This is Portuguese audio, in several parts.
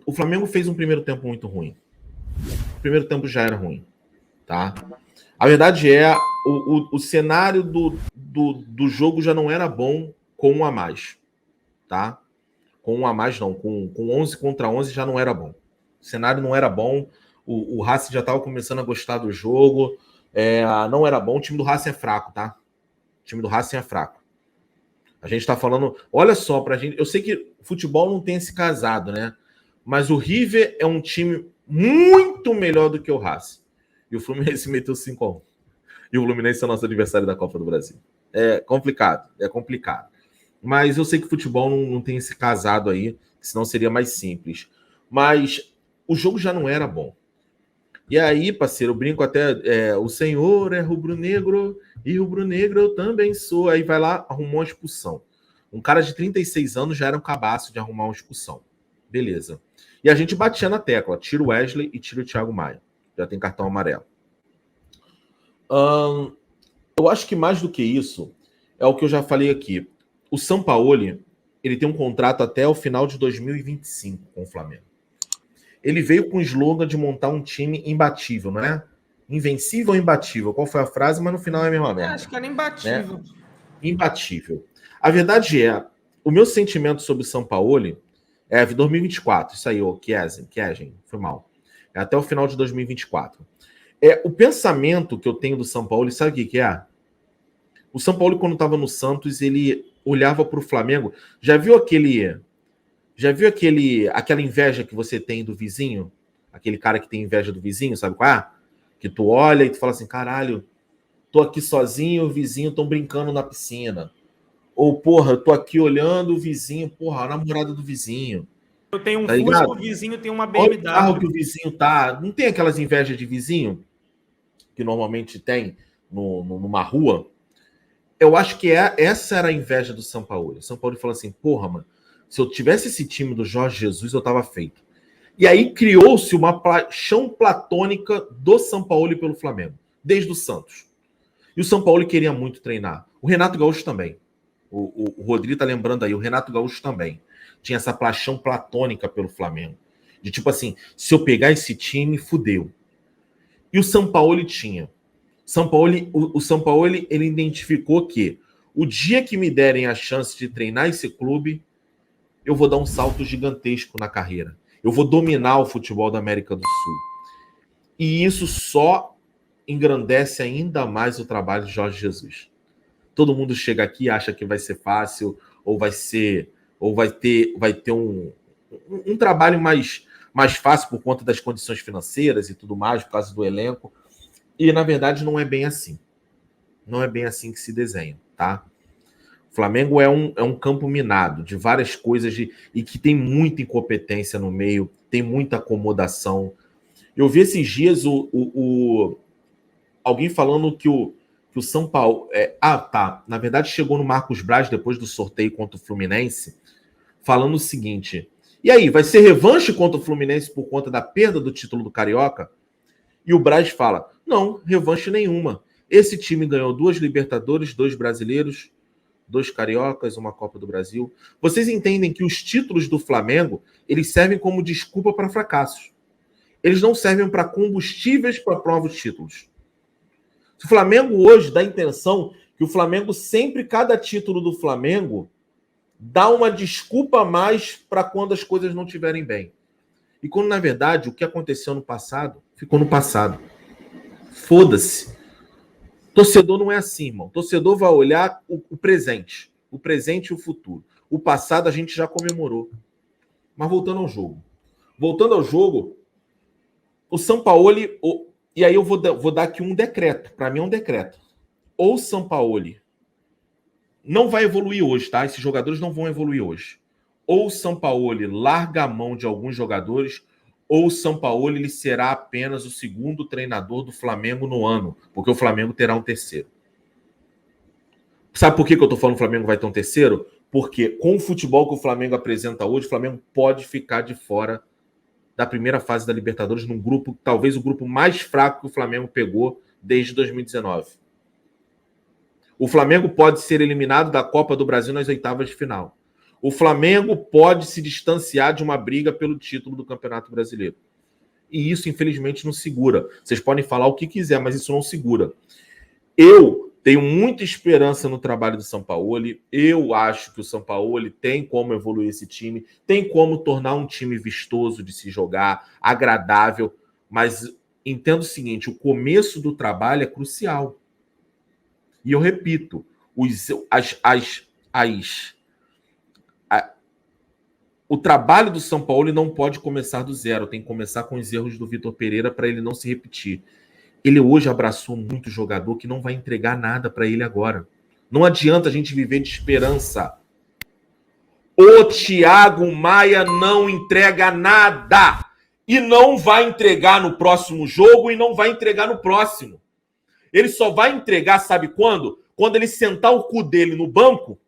O Flamengo fez um primeiro tempo muito ruim. O primeiro tempo já era ruim, tá? A verdade é, o cenário do jogo já não era bom com um a mais, tá? Com um a mais não, com 11 contra 11 já não era bom. O cenário não era bom, o Racing já estava começando a gostar do jogo, não era bom. O time do Racing é fraco, tá? O time do Racing é fraco. A gente tá falando, olha só, pra gente, eu sei que futebol não tem esse casado, né? Mas o River é um time muito melhor do que o Racing. E o Fluminense meteu 5-1. E o Fluminense é o nosso adversário da Copa do Brasil. É complicado. Mas eu sei que futebol não tem esse casado aí, senão seria mais simples. Mas o jogo já não era bom. E aí, parceiro, eu brinco até, o senhor é rubro-negro e rubro-negro eu também sou. Aí vai lá, arrumou uma expulsão. Um cara de 36 anos já era um cabaço de arrumar uma expulsão. Beleza. E a gente batia na tecla, tira o Wesley e tira o Thiago Maia. Já tem cartão amarelo. Eu acho que mais do que isso, é o que eu já falei aqui. O Sampaoli, ele tem um contrato até o final de 2025 com o Flamengo. Ele veio com o slogan de montar um time imbatível, não é? Invencível ou imbatível? Qual foi a frase? Mas no final é a mesma merda. Acho que era imbatível. Né? Imbatível. A verdade é, o meu sentimento sobre o Sampaoli é 2024. Isso aí, o Kiesen, foi mal. É até o final de 2024. O pensamento que eu tenho do Sampaoli, sabe o que é? O Sampaoli, quando estava no Santos, ele olhava para o Flamengo. Já viu aquela inveja que você tem do vizinho? Aquele cara que tem inveja do vizinho, sabe qual é? Que tu olha e tu fala assim, caralho, tô aqui sozinho, o vizinho estão brincando na piscina. Ou, porra, eu tô aqui olhando o vizinho, porra, a namorada do vizinho. Eu tenho um tá Fusca, ligado? o vizinho tem uma Olha o BMW. carro que o vizinho tá. Não tem aquelas invejas de vizinho que normalmente tem numa rua? Eu acho que essa era a inveja do Sampaoli. O Sampaoli falou assim, porra, mano, se eu tivesse esse time do Jorge Jesus, eu tava feito. E aí criou-se uma paixão platônica do Sampaoli pelo Flamengo, desde o Santos. E o Sampaoli queria muito treinar. O Renato Gaúcho também. O Rodrigo tá lembrando aí, o Renato Gaúcho também. Tinha essa paixão platônica pelo Flamengo. De tipo assim, se eu pegar esse time, fudeu. E o Sampaoli tinha. O Sampaoli, ele identificou que o dia que me derem a chance de treinar esse clube, eu vou dar um salto gigantesco na carreira. Eu vou dominar o futebol da América do Sul. E isso só engrandece ainda mais o trabalho de Jorge Jesus. Todo mundo chega aqui e acha que vai ser fácil, ou vai ter um trabalho mais fácil por conta das condições financeiras e tudo mais, por causa do elenco. E, na verdade, não é bem assim. Não é bem assim que se desenha, tá? O Flamengo é um campo minado de várias coisas e que tem muita incompetência no meio, tem muita acomodação. Eu vi esses dias alguém falando que o São Paulo... Na verdade, chegou no Marcos Braz, depois do sorteio contra o Fluminense, falando o seguinte, e aí, vai ser revanche contra o Fluminense por conta da perda do título do Carioca? E o Braz fala, não, revanche nenhuma. Esse time ganhou 2 Libertadores, 2 brasileiros, 2 cariocas, uma Copa do Brasil. Vocês entendem que os títulos do Flamengo, eles servem como desculpa para fracassos. Eles não servem para combustíveis para novos títulos. O Flamengo hoje dá a intenção que o Flamengo sempre, cada título do Flamengo, dá uma desculpa a mais para quando as coisas não estiverem bem. E quando, na verdade, o que aconteceu no passado, ficou no passado. Foda-se. Torcedor não é assim, irmão. Torcedor vai olhar o presente. O presente e o futuro. O passado a gente já comemorou. Mas voltando ao jogo. O Sampaoli... E aí eu vou dar aqui um decreto. Para mim é um decreto. Ou o Sampaoli não vai evoluir hoje, tá? Esses jogadores não vão evoluir hoje. Ou o Sampaoli larga a mão de alguns jogadores, ou o Sampaoli ele será apenas o segundo treinador do Flamengo no ano, porque o Flamengo terá um terceiro. Sabe por que eu tô falando que o Flamengo vai ter um terceiro? Porque com o futebol que o Flamengo apresenta hoje, o Flamengo pode ficar de fora da primeira fase da Libertadores num grupo, talvez o grupo mais fraco que o Flamengo pegou desde 2019. O Flamengo pode ser eliminado da Copa do Brasil nas oitavas de final. o Flamengo pode se distanciar de uma briga pelo título do Campeonato Brasileiro. E isso, infelizmente, não segura. Vocês podem falar o que quiser, mas isso não segura. Eu tenho muita esperança no trabalho do Sampaoli. Eu acho que o Sampaoli tem como evoluir esse time, tem como tornar um time vistoso de se jogar, agradável, mas entendo o seguinte, o começo do trabalho é crucial. E eu repito, o trabalho do Sampaoli não pode começar do zero, tem que começar com os erros do Vitor Pereira para ele não se repetir. Ele hoje abraçou muito jogador que não vai entregar nada para ele agora. Não adianta a gente viver de esperança. O Thiago Maia não entrega nada. E não vai entregar no próximo jogo e não vai entregar no próximo. Ele só vai entregar, sabe quando? Quando ele sentar o cu dele no banco,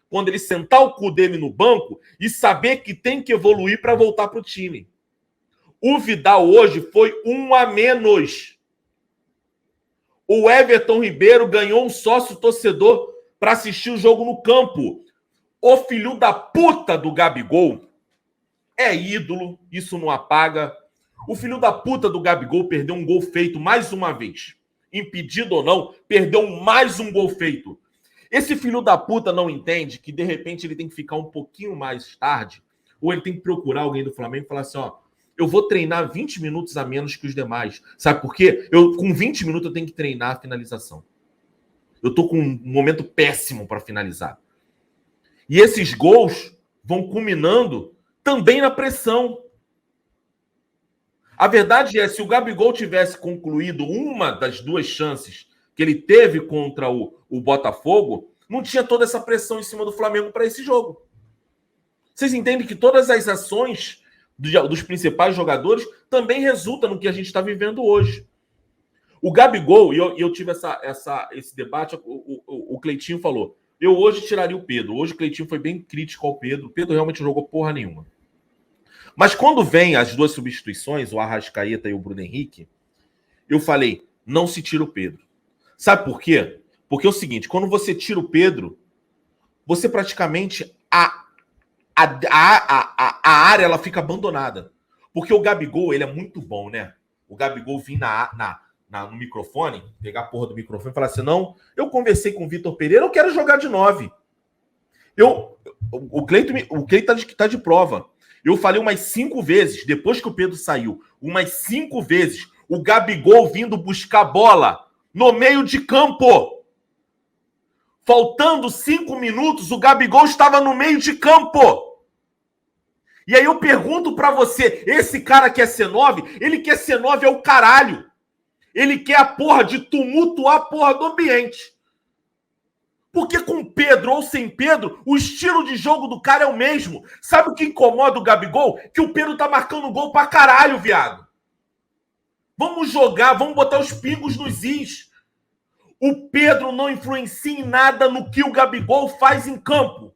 quando ele sentar o cu dele no banco e saber que tem que evoluir para voltar para o time. O Vidal hoje foi um a menos. O Everton Ribeiro ganhou um sócio torcedor para assistir o jogo no campo. O filho da puta do Gabigol é ídolo, isso não apaga. O filho da puta do Gabigol perdeu um gol feito mais uma vez. Impedido ou não, perdeu mais um gol feito. Esse filho da puta não entende que, de repente, ele tem que ficar um pouquinho mais tarde, ou ele tem que procurar alguém do Flamengo e falar assim, ó, eu vou treinar 20 minutos a menos que os demais. Sabe por quê? Com 20 minutos eu tenho que treinar a finalização. Eu tô com um momento péssimo para finalizar. E esses gols vão culminando também na pressão. A verdade é, se o Gabigol tivesse concluído uma das duas chances que ele teve contra o Botafogo, não tinha toda essa pressão em cima do Flamengo para esse jogo. Vocês entendem que todas as ações dos principais jogadores também resultam no que a gente está vivendo hoje. O Gabigol, e eu tive esse debate, o Cleitinho falou, eu hoje tiraria o Pedro. Hoje o Cleitinho foi bem crítico ao Pedro. O Pedro realmente não jogou porra nenhuma. Mas quando vem as duas substituições, o Arrascaeta e o Bruno Henrique, eu falei, não se tira o Pedro. Sabe por quê? Porque é o seguinte, quando você tira o Pedro, você praticamente... A área ela fica abandonada. Porque o Gabigol, ele é muito bom, né? O Gabigol vir no microfone, pegar a porra do microfone e falar assim, não, eu conversei com o Vitor Pereira, eu quero jogar de 9. O Cleiton tá de prova. Eu falei umas 5 vezes, depois que o Pedro saiu, umas 5 vezes, o Gabigol vindo buscar bola no meio de campo. Faltando 5 minutos, o Gabigol estava no meio de campo. E aí eu pergunto pra você, esse cara quer ser 9? Ele quer ser 9 é o caralho. Ele quer a porra de tumultuar a porra do ambiente. Porque com Pedro ou sem Pedro, o estilo de jogo do cara é o mesmo. Sabe o que incomoda o Gabigol? Que o Pedro tá marcando gol pra caralho, viado. Vamos jogar, vamos botar os pingos nos is. O Pedro não influencia em nada no que o Gabigol faz em campo.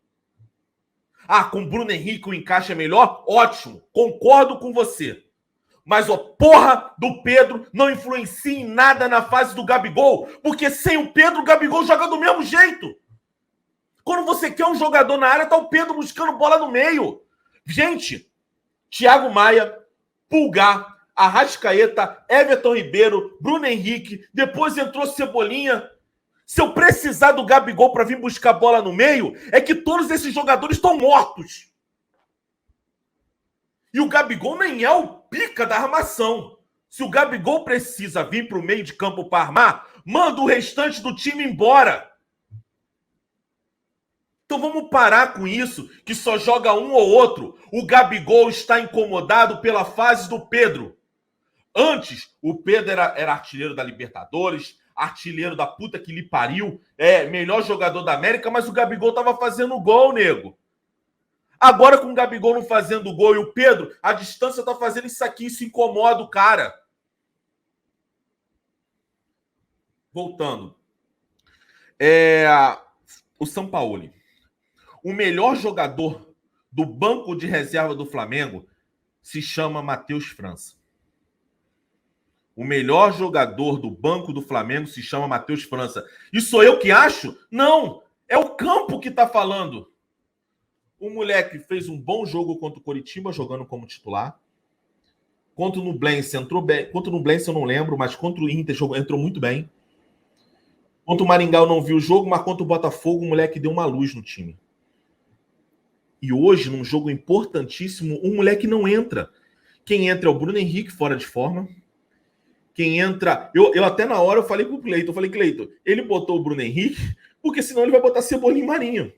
Ah, com o Bruno Henrique o encaixe é melhor? Ótimo, concordo com você. Mas a porra do Pedro não influencia em nada na fase do Gabigol, porque sem o Pedro, o Gabigol joga do mesmo jeito. Quando você quer um jogador na área, tá o Pedro buscando bola no meio. Gente, Thiago Maia, Pulgar, Arrascaeta, Everton Ribeiro, Bruno Henrique, depois entrou Cebolinha. Se eu precisar do Gabigol para vir buscar bola no meio, é que todos esses jogadores estão mortos. E o Gabigol nem é o pica da armação. Se o Gabigol precisa vir para o meio de campo para armar, manda o restante do time embora. Então vamos parar com isso, que só joga um ou outro. O Gabigol está incomodado pela fase do Pedro. Antes, o Pedro era artilheiro da Libertadores, artilheiro da puta que lhe pariu, melhor jogador da América, mas o Gabigol estava fazendo gol, nego. Agora, com o Gabigol não fazendo gol e o Pedro, a distância tá fazendo isso aqui, isso incomoda o cara. Voltando. O Sampaoli. O melhor jogador do banco de reserva do Flamengo se chama Matheus França. O melhor jogador do banco do Flamengo se chama Matheus França. E sou eu que acho? Não. É o campo que tá falando. O moleque fez um bom jogo contra o Coritiba, jogando como titular. Contra o Nublense entrou bem. Contra o Nublense eu não lembro, mas contra o Inter entrou muito bem. Contra o Maringá eu não vi o jogo, mas contra o Botafogo o moleque deu uma luz no time. E hoje, num jogo importantíssimo, o moleque não entra. Quem entra é o Bruno Henrique, fora de forma. Quem entra... Eu até na hora eu falei pro Cleiton, Cleiton, ele botou o Bruno Henrique, porque senão ele vai botar Cebolinha e Marinho.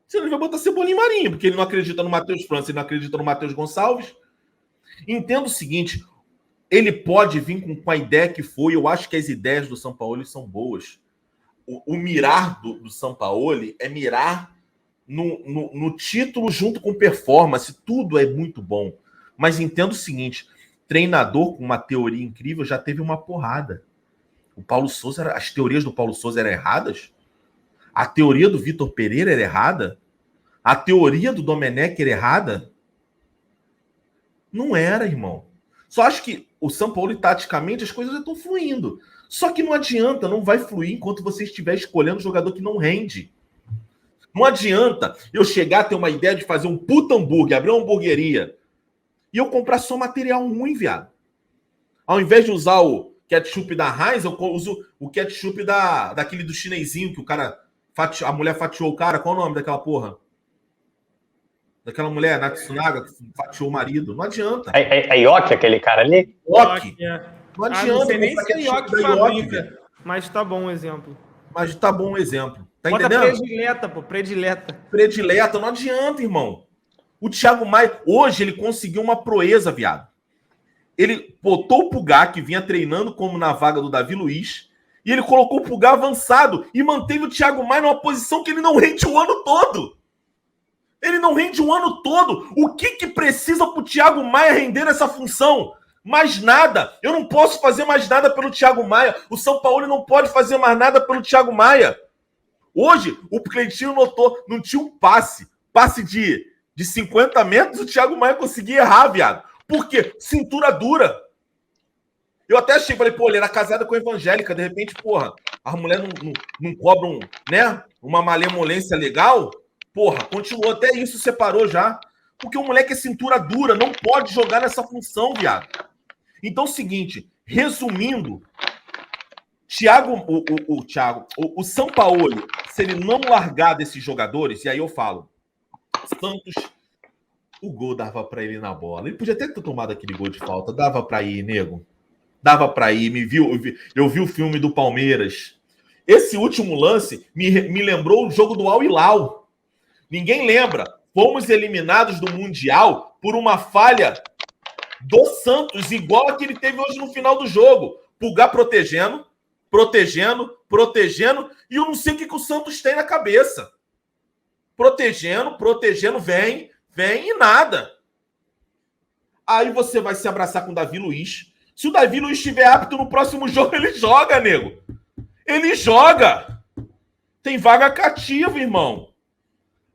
Senão ele vai botar Cebolinha e Marinho, porque ele não acredita no Matheus França, ele não acredita no Matheus Gonçalves. Entendo o seguinte, ele pode vir com a ideia que foi, eu acho que as ideias do Sampaoli são boas. O mirar do Sampaoli é mirar no título junto com performance, tudo é muito bom. Mas entendo o seguinte, treinador com uma teoria incrível já teve uma porrada. O Paulo Souza, as teorias do Paulo Souza eram erradas? A teoria do Vitor Pereira era errada? A teoria do Domenech era errada? Não era, irmão. Só acho que o Sampaoli, taticamente, as coisas já estão fluindo. Só que não adianta, não vai fluir enquanto você estiver escolhendo um jogador que não rende. Não adianta eu chegar a ter uma ideia de fazer um puta hambúrguer, abrir uma hamburgueria, e eu comprar só material ruim, viado. Ao invés de usar o ketchup da Heinz, eu uso o ketchup daquele do chinesinho, que o cara... A mulher fatiou o cara. Qual o nome daquela porra? Daquela mulher, Natsunaga, que fatiou o marido. Não adianta. É Yoki, aquele cara ali? Yoki. Não adianta. Não sei nem se é Yoki fabrica, mas tá bom o exemplo. Mas tá bom o exemplo. Tá Bota entendendo? predileta, pô. Predileta. Predileta, não adianta, irmão. O Thiago Maia, hoje ele conseguiu uma proeza, viado. Ele botou o Pulgar, que vinha treinando como na vaga do Davi Luiz, e ele colocou o Pulgar avançado e manteve o Thiago Maia numa posição que ele não rende o ano todo. Ele não rende o ano todo. O que precisa pro Thiago Maia render nessa função? Mais nada. Eu não posso fazer mais nada pelo Thiago Maia. O Sampaoli não pode fazer mais nada pelo Thiago Maia. Hoje, o Cleitinho notou, não tinha um passe de 50 metros, o Thiago Maia conseguia errar, viado. Por quê? Cintura dura. Eu até achei, falei, pô, ele era casado com a evangélica, de repente, porra, a mulher não cobra uma malemolência legal? Porra, continuou, até isso separou já. Porque o moleque é cintura dura, não pode jogar nessa função, viado. Então, seguinte, resumindo, o Sampaoli, se ele não largar desses jogadores, e aí eu falo, Santos, o gol dava pra ele na bola. Ele podia até ter tomado aquele gol de falta, dava pra ir, nego. Dava pra ir, eu vi o filme do Palmeiras. Esse último lance me lembrou o jogo do Al Hilal. Ninguém lembra. Fomos eliminados do Mundial por uma falha do Santos, igual a que ele teve hoje no final do jogo. Pulgar protegendo, e eu não sei o que o Santos tem na cabeça. Protegendo, vem e nada. Aí você vai se abraçar com o Davi Luiz. Se o Davi Luiz estiver apto no próximo jogo, ele joga, nego. Ele joga. Tem vaga cativa, irmão.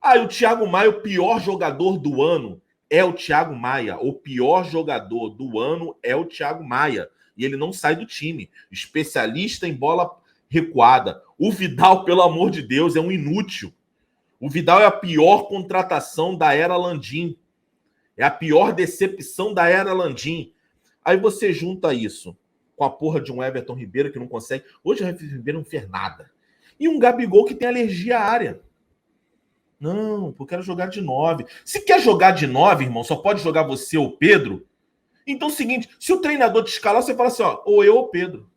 Aí o Thiago Maia, o pior jogador do ano é o Thiago Maia. O pior jogador do ano é o Thiago Maia. E ele não sai do time. Especialista em bola recuada. O Vidal, pelo amor de Deus, é um inútil. O Vidal é a pior contratação da era Landim. É a pior decepção da era Landim. Aí você junta isso com a porra de um Everton Ribeiro que não consegue. Hoje o Everton Ribeiro não fez nada. E um Gabigol que tem alergia à área. Não, eu quero jogar de 9. Se quer jogar de 9, irmão, só pode jogar você ou Pedro. Então é o seguinte, se o treinador te escalar, você fala assim, ó, ou eu ou Pedro.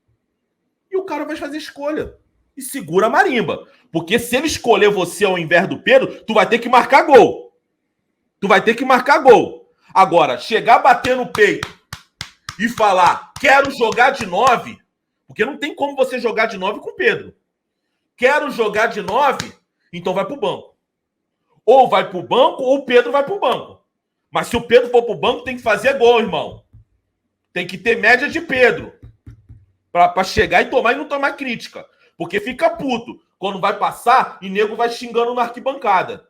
E o cara vai fazer escolha. E segura a marimba. Porque se ele escolher você ao invés do Pedro, tu vai ter que marcar gol. Agora, chegar, bater no peito e falar, quero jogar de 9, porque não tem como você jogar de 9 com o Pedro. Quero jogar de 9, então vai pro banco. Ou vai pro banco, ou o Pedro vai pro banco. Mas se o Pedro for pro banco, tem que fazer gol, irmão. Tem que ter média de Pedro. Pra chegar e tomar e não tomar crítica. Porque fica puto quando vai passar e nego vai xingando na arquibancada.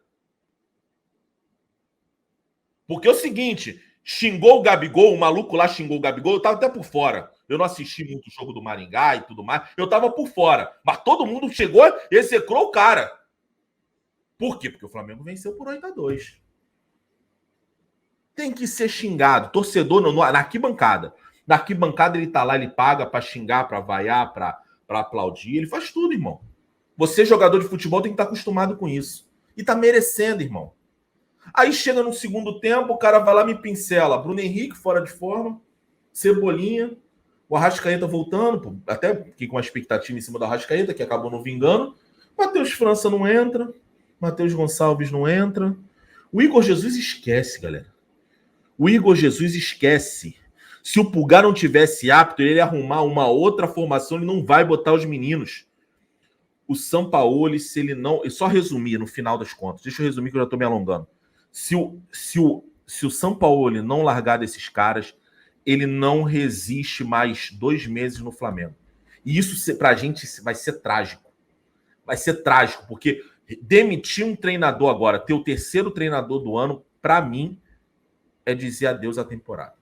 Porque é o seguinte, xingou o Gabigol, o maluco lá xingou o Gabigol, eu tava até por fora. Eu não assisti muito o jogo do Maringá e tudo mais. Eu tava por fora. Mas todo mundo chegou e execrou o cara. Por quê? Porque o Flamengo venceu por 8-2. Tem que ser xingado. Torcedor na arquibancada. Na arquibancada ele tá lá, ele paga para xingar, para vaiar, para aplaudir. Ele faz tudo, irmão. Você, jogador de futebol, tem que estar acostumado com isso. E tá merecendo, irmão. Aí chega no segundo tempo, o cara vai lá e me pincela. Bruno Henrique fora de forma. Cebolinha. O Arrascaeta voltando. Pô, até fiquei com uma expectativa em cima do Arrascaeta, que acabou não vingando. Matheus França não entra. Matheus Gonçalves não entra. O Igor Jesus esquece, galera. O Igor Jesus esquece. Se o Pulgar não tivesse apto, ele ia arrumar uma outra formação, ele não vai botar os meninos. O Sampaoli, se ele não... E só resumir no final das contas. Deixa eu resumir que eu já estou me alongando. Se o Sampaoli não largar desses caras, ele não resiste mais 2 meses no Flamengo. E isso pra gente vai ser trágico. Vai ser trágico, porque demitir um treinador agora, ter o terceiro treinador do ano, pra mim, é dizer adeus à temporada.